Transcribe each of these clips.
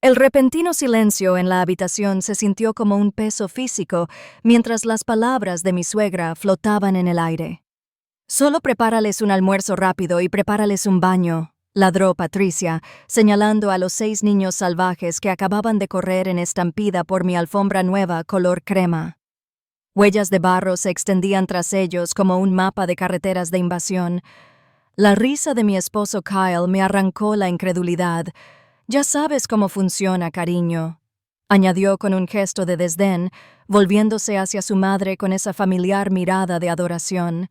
El repentino silencio en la habitación se sintió como un peso físico mientras las palabras de mi suegra flotaban en el aire. «Solo prepárales un almuerzo rápido y prepárales un baño», ladró Patricia, señalando a los 6 niños salvajes que acababan de correr en estampida por mi alfombra nueva color crema. Huellas de barro se extendían tras ellos como un mapa de carreteras de invasión. La risa de mi esposo Kyle me arrancó la incredulidad. «Ya sabes cómo funciona, cariño», añadió con un gesto de desdén, volviéndose hacia su madre con esa familiar mirada de adoración.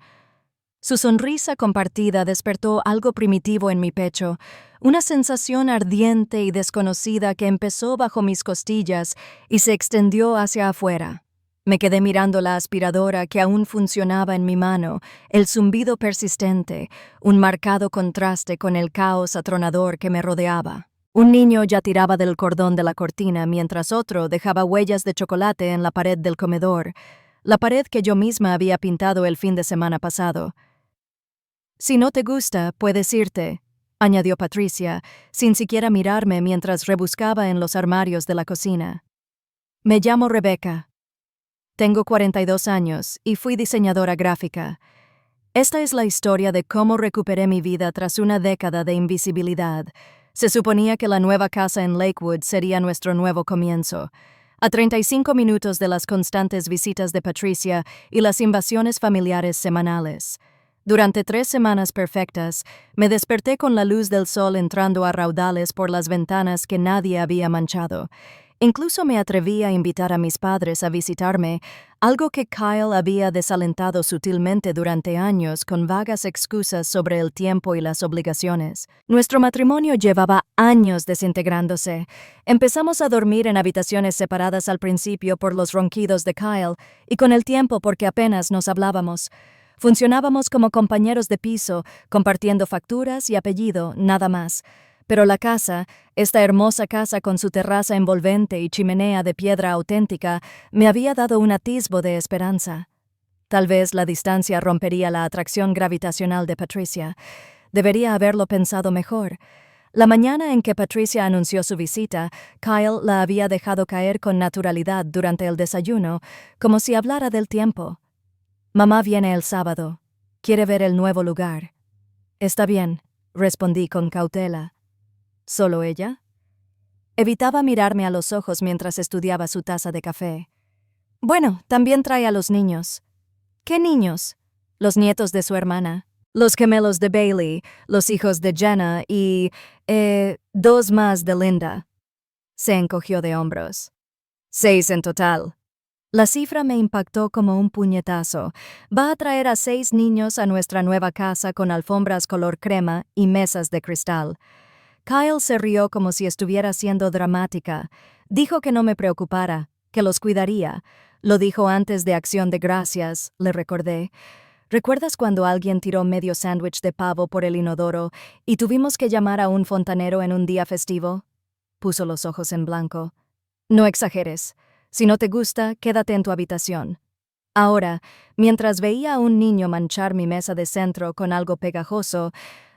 Su sonrisa compartida despertó algo primitivo en mi pecho, una sensación ardiente y desconocida que empezó bajo mis costillas y se extendió hacia afuera. Me quedé mirando la aspiradora que aún funcionaba en mi mano, el zumbido persistente, un marcado contraste con el caos atronador que me rodeaba. Un niño ya tiraba del cordón de la cortina mientras otro dejaba huellas de chocolate en la pared del comedor, la pared que yo misma había pintado el fin de semana pasado. «Si no te gusta, puedes irte», añadió Patricia, sin siquiera mirarme mientras rebuscaba en los armarios de la cocina. «Me llamo Rebecca. Tengo 42 años y fui diseñadora gráfica. Esta es la historia de cómo recuperé mi vida tras una década de invisibilidad. Se suponía que la nueva casa en Lakewood sería nuestro nuevo comienzo. A 35 minutos de las constantes visitas de Patricia y las invasiones familiares semanales. Durante 3 semanas perfectas, me desperté con la luz del sol entrando a raudales por las ventanas que nadie había manchado. Incluso me atreví a invitar a mis padres a visitarme, algo que Kyle había desalentado sutilmente durante años con vagas excusas sobre el tiempo y las obligaciones. Nuestro matrimonio llevaba años desintegrándose. Empezamos a dormir en habitaciones separadas al principio por los ronquidos de Kyle y con el tiempo porque apenas nos hablábamos. Funcionábamos como compañeros de piso, compartiendo facturas y apellido, nada más. Pero la casa, esta hermosa casa con su terraza envolvente y chimenea de piedra auténtica, me había dado un atisbo de esperanza. Tal vez la distancia rompería la atracción gravitacional de Patricia. Debería haberlo pensado mejor. La mañana en que Patricia anunció su visita, Kyle la había dejado caer con naturalidad durante el desayuno, como si hablara del tiempo. «Mamá viene el sábado. Quiere ver el nuevo lugar». «Está bien», respondí con cautela. ¿Solo ella? Evitaba mirarme a los ojos mientras estudiaba su taza de café. «Bueno, también trae a los niños». «¿Qué niños?» «Los nietos de su hermana. Los gemelos de Bailey, los hijos de Jenna y, 2 más de Linda». Se encogió de hombros. 6 en total. La cifra me impactó como un puñetazo. Va a traer a 6 niños a nuestra nueva casa con alfombras color crema y mesas de cristal. Kyle se rió como si estuviera siendo dramática. Dijo que no me preocupara, que los cuidaría. Lo dijo antes de Acción de Gracias, le recordé. ¿Recuerdas cuando alguien tiró medio sándwich de pavo por el inodoro y tuvimos que llamar a un fontanero en un día festivo? Puso los ojos en blanco. «No exageres. Si no te gusta, quédate en tu habitación». Ahora, mientras veía a un niño manchar mi mesa de centro con algo pegajoso,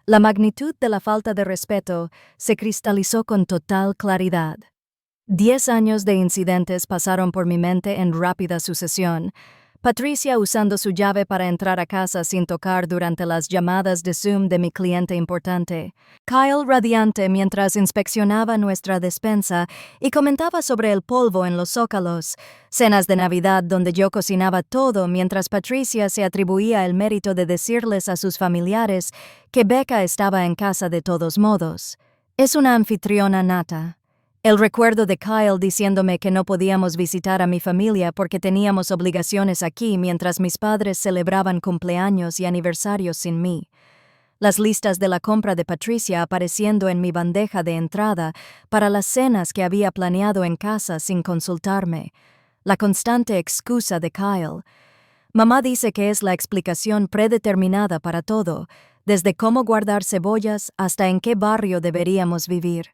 la magnitud de la falta de respeto se cristalizó con total claridad. 10 años de incidentes pasaron por mi mente en rápida sucesión. Patricia usando su llave para entrar a casa sin tocar durante las llamadas de Zoom de mi cliente importante. Kyle radiante mientras inspeccionaba nuestra despensa y comentaba sobre el polvo en los zócalos. Cenas de Navidad donde yo cocinaba todo mientras Patricia se atribuía el mérito de decirles a sus familiares que Becca estaba en casa de todos modos. Es una anfitriona nata. El recuerdo de Kyle diciéndome que no podíamos visitar a mi familia porque teníamos obligaciones aquí mientras mis padres celebraban cumpleaños y aniversarios sin mí. Las listas de la compra de Patricia apareciendo en mi bandeja de entrada para las cenas que había planeado en casa sin consultarme. La constante excusa de Kyle. Mamá dice que es la explicación predeterminada para todo, desde cómo guardar cebollas hasta en qué barrio deberíamos vivir.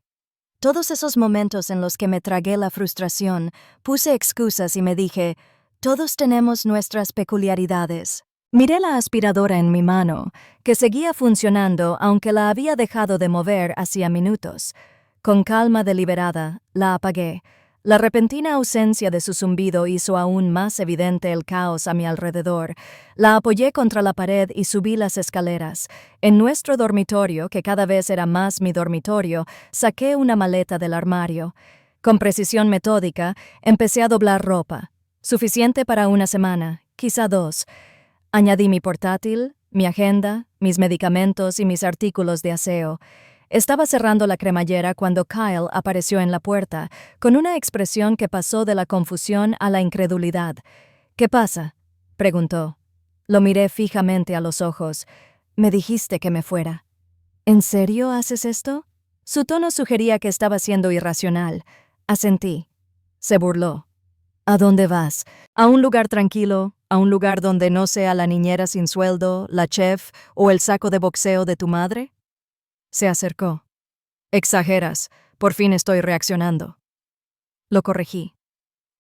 Todos esos momentos en los que me tragué la frustración, puse excusas y me dije, todos tenemos nuestras peculiaridades. Miré la aspiradora en mi mano, que seguía funcionando aunque la había dejado de mover hacía minutos. Con calma deliberada, la apagué. La repentina ausencia de su zumbido hizo aún más evidente el caos a mi alrededor. La apoyé contra la pared y subí las escaleras. En nuestro dormitorio, que cada vez era más mi dormitorio, saqué una maleta del armario. Con precisión metódica, empecé a doblar ropa. Suficiente para una semana, quizá 2. Añadí mi portátil, mi agenda, mis medicamentos y mis artículos de aseo. Estaba cerrando la cremallera cuando Kyle apareció en la puerta, con una expresión que pasó de la confusión a la incredulidad. «¿Qué pasa?», preguntó. Lo miré fijamente a los ojos. «Me dijiste que me fuera». «¿En serio haces esto?». Su tono sugería que estaba siendo irracional. Asentí. Se burló. «¿A dónde vas? ¿A un lugar tranquilo? ¿A un lugar donde no sea la niñera sin sueldo, la chef o el saco de boxeo de tu madre?». Se acercó. «Exageras. Por fin estoy reaccionando». Lo corregí.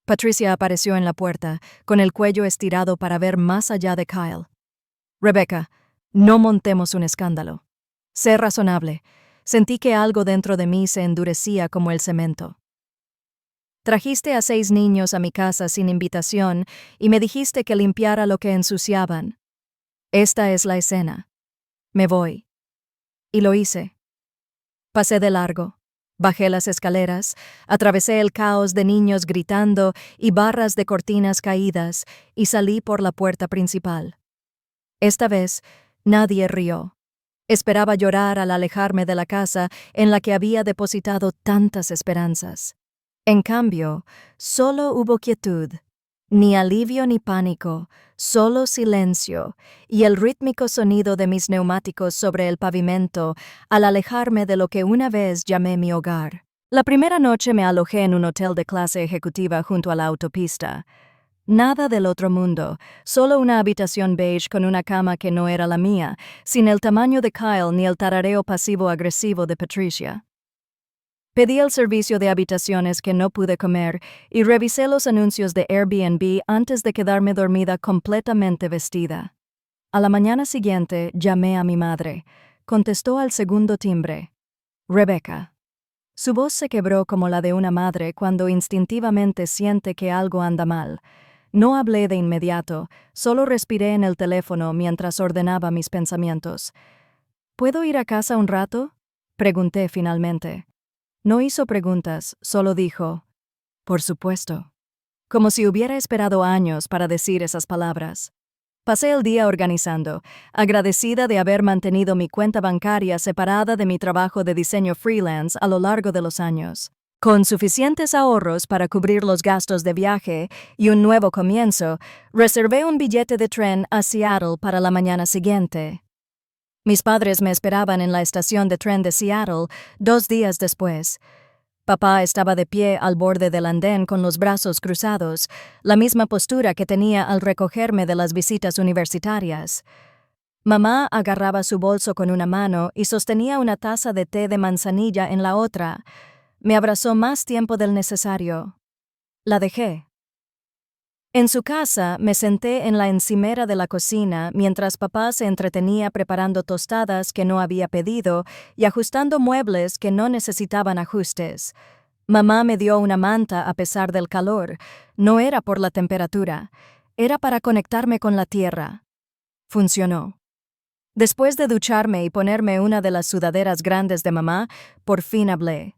Patricia apareció en la puerta, con el cuello estirado para ver más allá de Kyle. «Rebecca, no montemos un escándalo. Sé razonable». Sentí que algo dentro de mí se endurecía como el cemento. «Trajiste a 6 niños a mi casa sin invitación y me dijiste que limpiara lo que ensuciaban. Esta es la escena. Me voy». Y lo hice. Pasé de largo. Bajé las escaleras, atravesé el caos de niños gritando y barras de cortinas caídas y salí por la puerta principal. Esta vez, nadie rió. Esperaba llorar al alejarme de la casa en la que había depositado tantas esperanzas. En cambio, solo hubo quietud. Ni alivio ni pánico, solo silencio y el rítmico sonido de mis neumáticos sobre el pavimento al alejarme de lo que una vez llamé mi hogar. La primera noche me alojé en un hotel de clase ejecutiva junto a la autopista. Nada del otro mundo, solo una habitación beige con una cama que no era la mía, sin el tamaño de Kyle ni el tarareo pasivo-agresivo de Patricia. Pedí el servicio de habitaciones que no pude comer y revisé los anuncios de Airbnb antes de quedarme dormida completamente vestida. A la mañana siguiente llamé a mi madre. Contestó al segundo timbre. «Rebecca». Su voz se quebró como la de una madre cuando instintivamente siente que algo anda mal. No hablé de inmediato, solo respiré en el teléfono mientras ordenaba mis pensamientos. «¿Puedo ir a casa un rato?», pregunté finalmente. No hizo preguntas, solo dijo, «Por supuesto», como si hubiera esperado años para decir esas palabras. Pasé el día organizando, agradecida de haber mantenido mi cuenta bancaria separada de mi trabajo de diseño freelance a lo largo de los años. Con suficientes ahorros para cubrir los gastos de viaje y un nuevo comienzo, reservé un billete de tren a Seattle para la mañana siguiente. Mis padres me esperaban en la estación de tren de Seattle 2 días después. Papá estaba de pie al borde del andén con los brazos cruzados, la misma postura que tenía al recogerme de las visitas universitarias. Mamá agarraba su bolso con una mano y sostenía una taza de té de manzanilla en la otra. Me abrazó más tiempo del necesario. La dejé. En su casa me senté en la encimera de la cocina mientras papá se entretenía preparando tostadas que no había pedido y ajustando muebles que no necesitaban ajustes. Mamá me dio una manta a pesar del calor. No era por la temperatura, era para conectarme con la tierra. Funcionó. Después de ducharme y ponerme una de las sudaderas grandes de mamá, por fin hablé.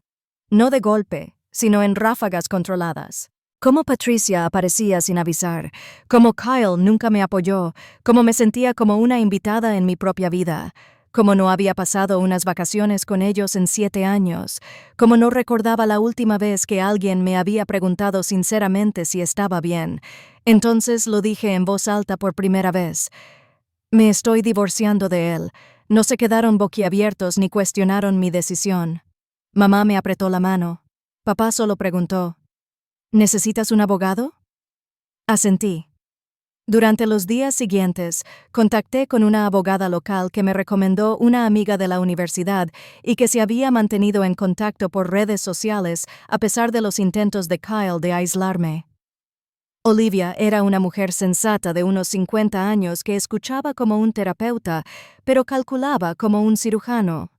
No de golpe, sino en ráfagas controladas. Cómo Patricia aparecía sin avisar, cómo Kyle nunca me apoyó, cómo me sentía como una invitada en mi propia vida, cómo no había pasado unas vacaciones con ellos en 7 años, cómo no recordaba la última vez que alguien me había preguntado sinceramente si estaba bien. Entonces lo dije en voz alta por primera vez. «Me estoy divorciando de él». No se quedaron boquiabiertos ni cuestionaron mi decisión. Mamá me apretó la mano. Papá solo preguntó, «¿Necesitas un abogado?». Asentí. Durante los días siguientes, contacté con una abogada local que me recomendó una amiga de la universidad y que se había mantenido en contacto por redes sociales a pesar de los intentos de Kyle de aislarme. Olivia era una mujer sensata de unos 50 años que escuchaba como un terapeuta, pero calculaba como un cirujano.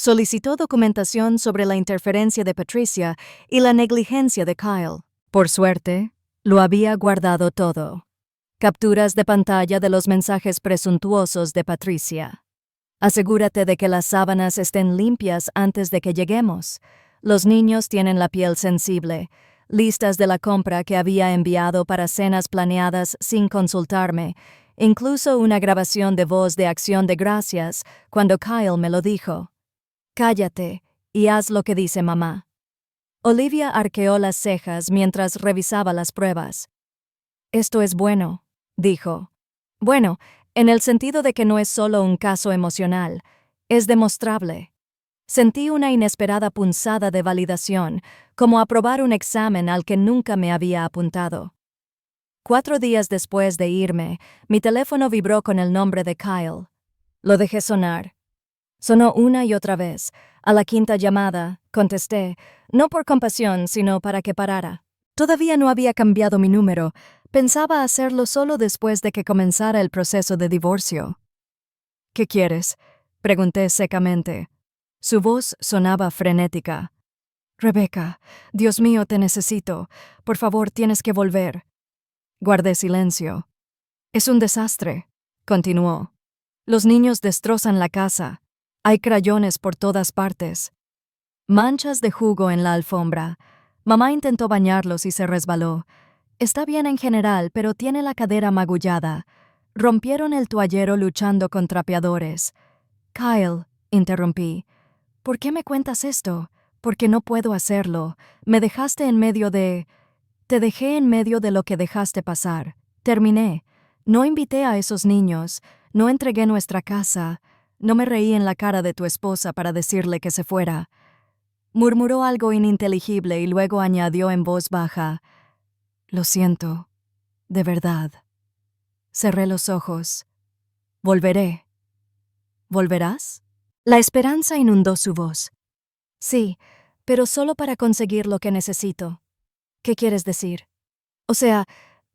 Solicitó documentación sobre la interferencia de Patricia y la negligencia de Kyle. Por suerte, lo había guardado todo. Capturas de pantalla de los mensajes presuntuosos de Patricia. Asegúrate de que las sábanas estén limpias antes de que lleguemos. Los niños tienen la piel sensible. Listas de la compra que había enviado para cenas planeadas sin consultarme. Incluso una grabación de voz de acción de gracias cuando Kyle me lo dijo. Cállate y haz lo que dice mamá. Olivia arqueó las cejas mientras revisaba las pruebas. Esto es bueno, dijo. Bueno, en el sentido de que no es solo un caso emocional, es demostrable. Sentí una inesperada punzada de validación, como aprobar un examen al que nunca me había apuntado. 4 días después de irme, mi teléfono vibró con el nombre de Kyle. Lo dejé sonar. Sonó una y otra vez. A la 5ª llamada, contesté, no por compasión, sino para que parara. Todavía no había cambiado mi número. Pensaba hacerlo solo después de que comenzara el proceso de divorcio. ¿Qué quieres?, pregunté secamente. Su voz sonaba frenética. Rebecca, Dios mío, te necesito. Por favor, tienes que volver. Guardé silencio. Es un desastre, continuó. Los niños destrozan la casa. Hay crayones por todas partes. Manchas de jugo en la alfombra. Mamá intentó bañarlos y se resbaló. Está bien en general, pero tiene la cadera magullada. Rompieron el toallero luchando con trapeadores. Kyle, interrumpí. ¿Por qué me cuentas esto? Porque no puedo hacerlo. Me dejaste en medio de... Te dejé en medio de lo que dejaste pasar. Terminé. No invité a esos niños. No entregué nuestra casa. No me reí en la cara de tu esposa para decirle que se fuera. Murmuró algo ininteligible y luego añadió en voz baja. Lo siento. De verdad. Cerré los ojos. Volveré. ¿Volverás? La esperanza inundó su voz. Sí, pero solo para conseguir lo que necesito. ¿Qué quieres decir? O sea,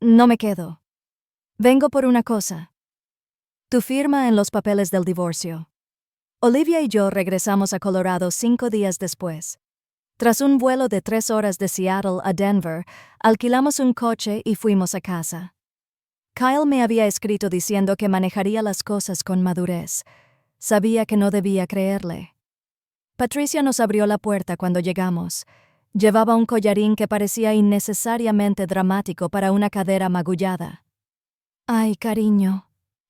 no me quedo. Vengo por una cosa. Tu firma en los papeles del divorcio. Olivia y yo regresamos a Colorado 5 días después. Tras un vuelo de 3 horas de Seattle a Denver, alquilamos un coche y fuimos a casa. Kyle me había escrito diciendo que manejaría las cosas con madurez. Sabía que no debía creerle. Patricia nos abrió la puerta cuando llegamos. Llevaba un collarín que parecía innecesariamente dramático para una cadera magullada. «Ay, cariño»,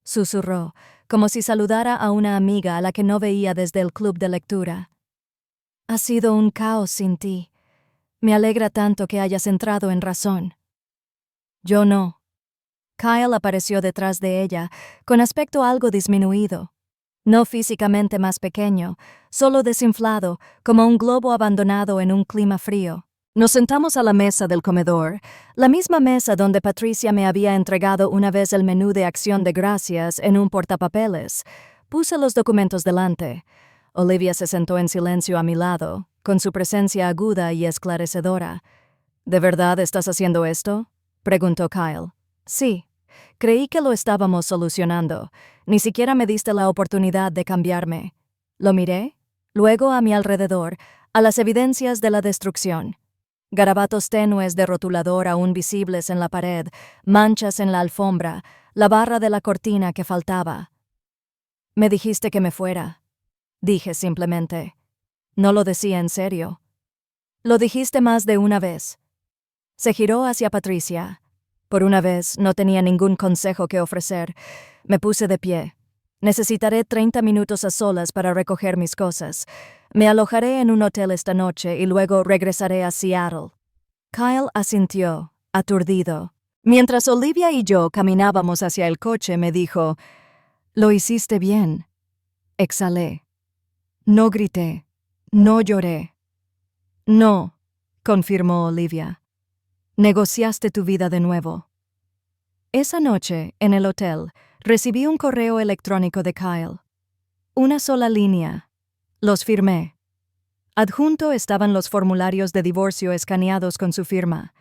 susurró, como si saludara a una amiga a la que no veía desde el club de lectura. «Ha sido un caos sin ti. Me alegra tanto que hayas entrado en razón». Yo no. Kyle apareció detrás de ella, con aspecto algo disminuido. No físicamente más pequeño, solo desinflado, como un globo abandonado en un clima frío. Nos sentamos a la mesa del comedor, la misma mesa donde Patricia me había entregado una vez el menú de acción de gracias en un portapapeles. Puse los documentos delante. Olivia se sentó en silencio a mi lado, con su presencia aguda y esclarecedora. ¿De verdad estás haciendo esto?, preguntó Kyle. Sí. Creí que lo estábamos solucionando. Ni siquiera me diste la oportunidad de cambiarme. Lo miré, luego a mi alrededor, a las evidencias de la destrucción. Garabatos tenues de rotulador aún visibles en la pared, manchas en la alfombra, la barra de la cortina que faltaba. Me dijiste que me fuera. Dije simplemente. No lo decía en serio. Lo dijiste más de una vez. Se giró hacia Patricia. Por una vez no tenía ningún consejo que ofrecer. Me puse de pie. Necesitaré 30 minutos a solas para recoger mis cosas. Me alojaré en un hotel esta noche y luego regresaré a Seattle. Kyle asintió, aturdido. Mientras Olivia y yo caminábamos hacia el coche, me dijo, «Lo hiciste bien». Exhalé. No grité. No lloré. «No», confirmó Olivia. Negociaste tu vida de nuevo. Esa noche, en el hotel, recibí un correo electrónico de Kyle. Una sola línea. Los firmé. Adjunto estaban los formularios de divorcio escaneados con su firma.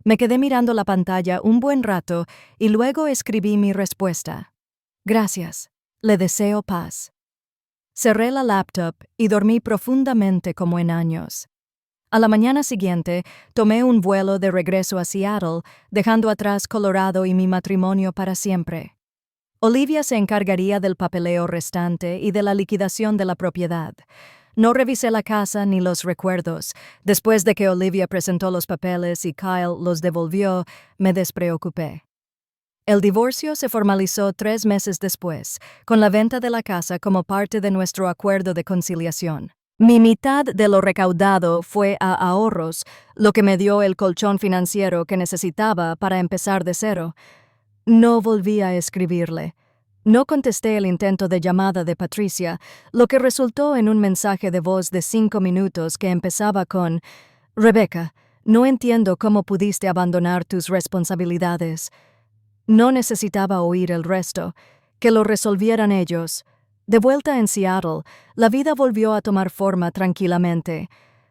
Me quedé mirando la pantalla un buen rato y luego escribí mi respuesta. Gracias. Le deseo paz. Cerré la laptop y dormí profundamente como en años. A la mañana siguiente, tomé un vuelo de regreso a Seattle, dejando atrás Colorado y mi matrimonio para siempre. Olivia se encargaría del papeleo restante y de la liquidación de la propiedad. No revisé la casa ni los recuerdos. Después de que Olivia presentó los papeles y Kyle los devolvió, me despreocupé. El divorcio se formalizó 3 meses después, con la venta de la casa como parte de nuestro acuerdo de conciliación. Mi mitad de lo recaudado fue a ahorros, lo que me dio el colchón financiero que necesitaba para empezar de cero. No volví a escribirle. No contesté el intento de llamada de Patricia, lo que resultó en un mensaje de voz de 5 minutos que empezaba con: «Rebecca, no entiendo cómo pudiste abandonar tus responsabilidades». No necesitaba oír el resto, que lo resolvieran ellos. De vuelta en Seattle, la vida volvió a tomar forma tranquilamente.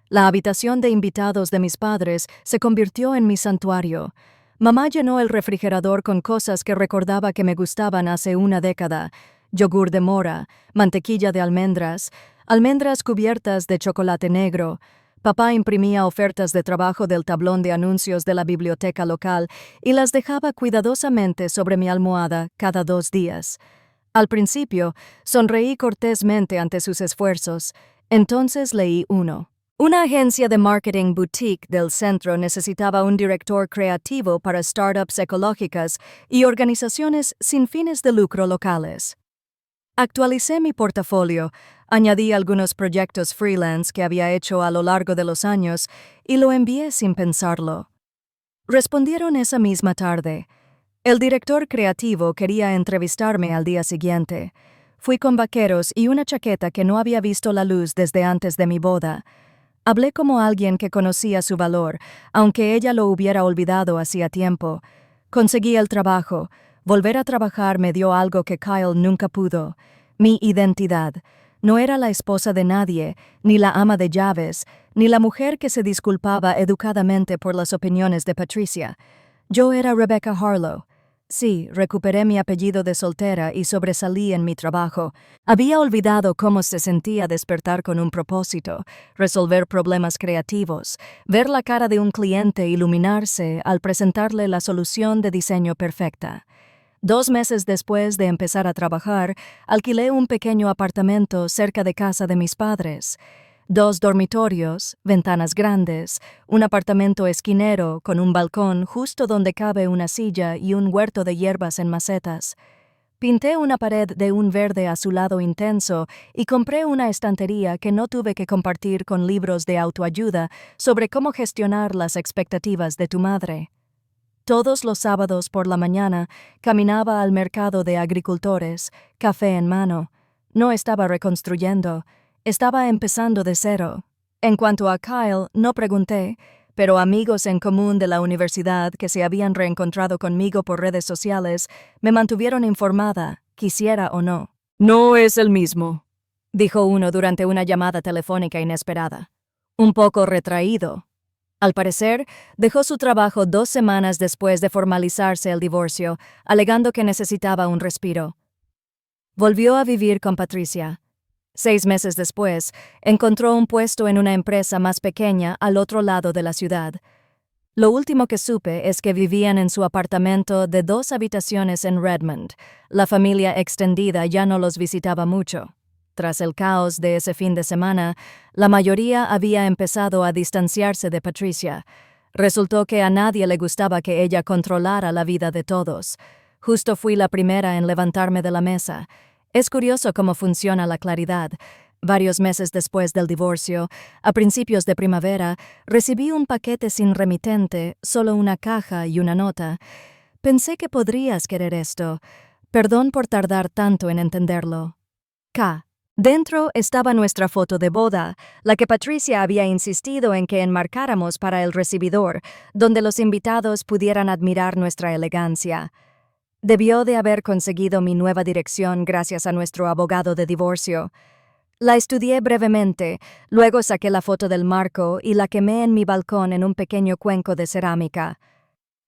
La habitación de invitados de mis padres se convirtió en mi santuario. Mamá llenó el refrigerador con cosas que recordaba que me gustaban hace una década: yogur de mora, mantequilla de almendras, almendras cubiertas de chocolate negro. Papá imprimía ofertas de trabajo del tablón de anuncios de la biblioteca local y las dejaba cuidadosamente sobre mi almohada cada 2 días. Al principio, sonreí cortésmente ante sus esfuerzos. Entonces leí uno. Una agencia de marketing boutique del centro necesitaba un director creativo para startups ecológicas y organizaciones sin fines de lucro locales. Actualicé mi portafolio, añadí algunos proyectos freelance que había hecho a lo largo de los años y lo envié sin pensarlo. Respondieron esa misma tarde. El director creativo quería entrevistarme al día siguiente. Fui con vaqueros y una chaqueta que no había visto la luz desde antes de mi boda. Hablé como alguien que conocía su valor, aunque ella lo hubiera olvidado hacía tiempo. Conseguí el trabajo. Volver a trabajar me dio algo que Kyle nunca pudo: mi identidad. No era la esposa de nadie, ni la ama de llaves, ni la mujer que se disculpaba educadamente por las opiniones de Patricia. Yo era Rebecca Harlow. Sí, recuperé mi apellido de soltera y sobresalí en mi trabajo. Había olvidado cómo se sentía despertar con un propósito, resolver problemas creativos, ver la cara de un cliente iluminarse al presentarle la solución de diseño perfecta. 2 meses después de empezar a trabajar, alquilé un pequeño apartamento cerca de casa de mis padres. 2 dormitorios, ventanas grandes, un apartamento esquinero con un balcón justo donde cabe una silla y un huerto de hierbas en macetas. Pinté una pared de un verde azulado intenso y compré una estantería que no tuve que compartir con libros de autoayuda sobre cómo gestionar las expectativas de tu madre. Todos los sábados por la mañana caminaba al mercado de agricultores, café en mano. No estaba reconstruyendo, estaba empezando de cero. En cuanto a Kyle, no pregunté, pero amigos en común de la universidad que se habían reencontrado conmigo por redes sociales me mantuvieron informada, quisiera o no. «No es el mismo», dijo uno durante una llamada telefónica inesperada. Un poco retraído. Al parecer, dejó su trabajo 2 semanas después de formalizarse el divorcio, alegando que necesitaba un respiro. Volvió a vivir con Patricia. 6 meses después, encontró un puesto en una empresa más pequeña al otro lado de la ciudad. Lo último que supe es que vivían en su apartamento de 2 habitaciones en Redmond. La familia extendida ya no los visitaba mucho. Tras el caos de ese fin de semana, la mayoría había empezado a distanciarse de Patricia. Resultó que a nadie le gustaba que ella controlara la vida de todos. Justo fui la primera en levantarme de la mesa. Es curioso cómo funciona la claridad. Varios meses después del divorcio, a principios de primavera, recibí un paquete sin remitente, solo una caja y una nota. Pensé que podrías querer esto. Perdón por tardar tanto en entenderlo. K. Dentro estaba nuestra foto de boda, la que Patricia había insistido en que enmarcáramos para el recibidor, donde los invitados pudieran admirar nuestra elegancia. Debió de haber conseguido mi nueva dirección gracias a nuestro abogado de divorcio. La estudié brevemente, luego saqué la foto del marco y la quemé en mi balcón en un pequeño cuenco de cerámica.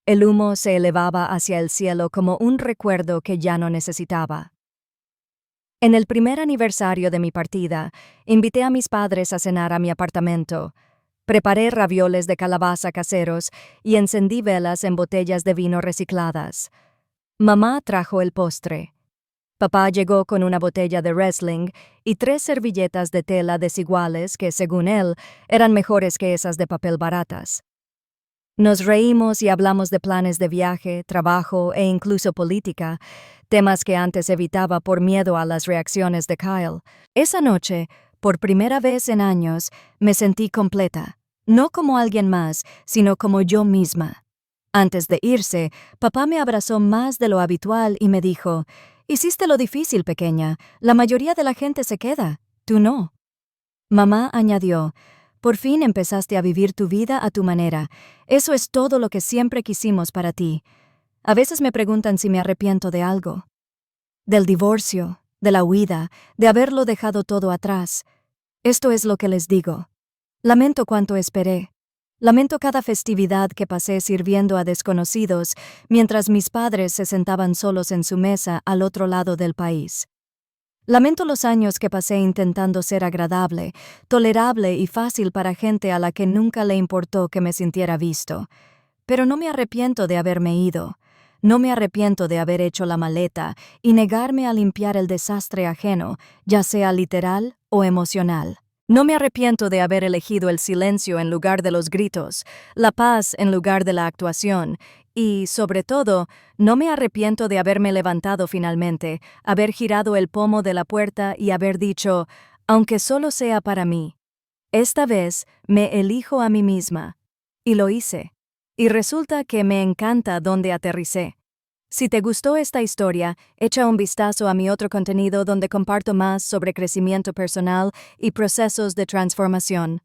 El humo se elevaba hacia el cielo como un recuerdo que ya no necesitaba. En el primer aniversario de mi partida, invité a mis padres a cenar a mi apartamento. Preparé ravioles de calabaza caseros y encendí velas en botellas de vino recicladas. Mamá trajo el postre. Papá llegó con una botella de Riesling y 3 servilletas de tela desiguales que, según él, eran mejores que esas de papel baratas. Nos reímos y hablamos de planes de viaje, trabajo e incluso política, temas que antes evitaba por miedo a las reacciones de Kyle. Esa noche, por primera vez en años, me sentí completa, no como alguien más, sino como yo misma. Antes de irse, papá me abrazó más de lo habitual y me dijo: «Hiciste lo difícil, pequeña. La mayoría de la gente se queda. Tú no». Mamá añadió: «Por fin empezaste a vivir tu vida a tu manera. Eso es todo lo que siempre quisimos para ti». A veces me preguntan si me arrepiento de algo. Del divorcio, de la huida, de haberlo dejado todo atrás. Esto es lo que les digo. Lamento cuánto esperé. Lamento cada festividad que pasé sirviendo a desconocidos mientras mis padres se sentaban solos en su mesa al otro lado del país. Lamento los años que pasé intentando ser agradable, tolerable y fácil para gente a la que nunca le importó que me sintiera visto. Pero no me arrepiento de haberme ido. No me arrepiento de haber hecho la maleta y negarme a limpiar el desastre ajeno, ya sea literal o emocional. No me arrepiento de haber elegido el silencio en lugar de los gritos, la paz en lugar de la actuación, y, sobre todo, no me arrepiento de haberme levantado finalmente, haber girado el pomo de la puerta y haber dicho: «Aunque solo sea para mí, esta vez me elijo a mí misma». Y lo hice. Y resulta que me encanta donde aterricé. Si te gustó esta historia, echa un vistazo a mi otro contenido donde comparto más sobre crecimiento personal y procesos de transformación.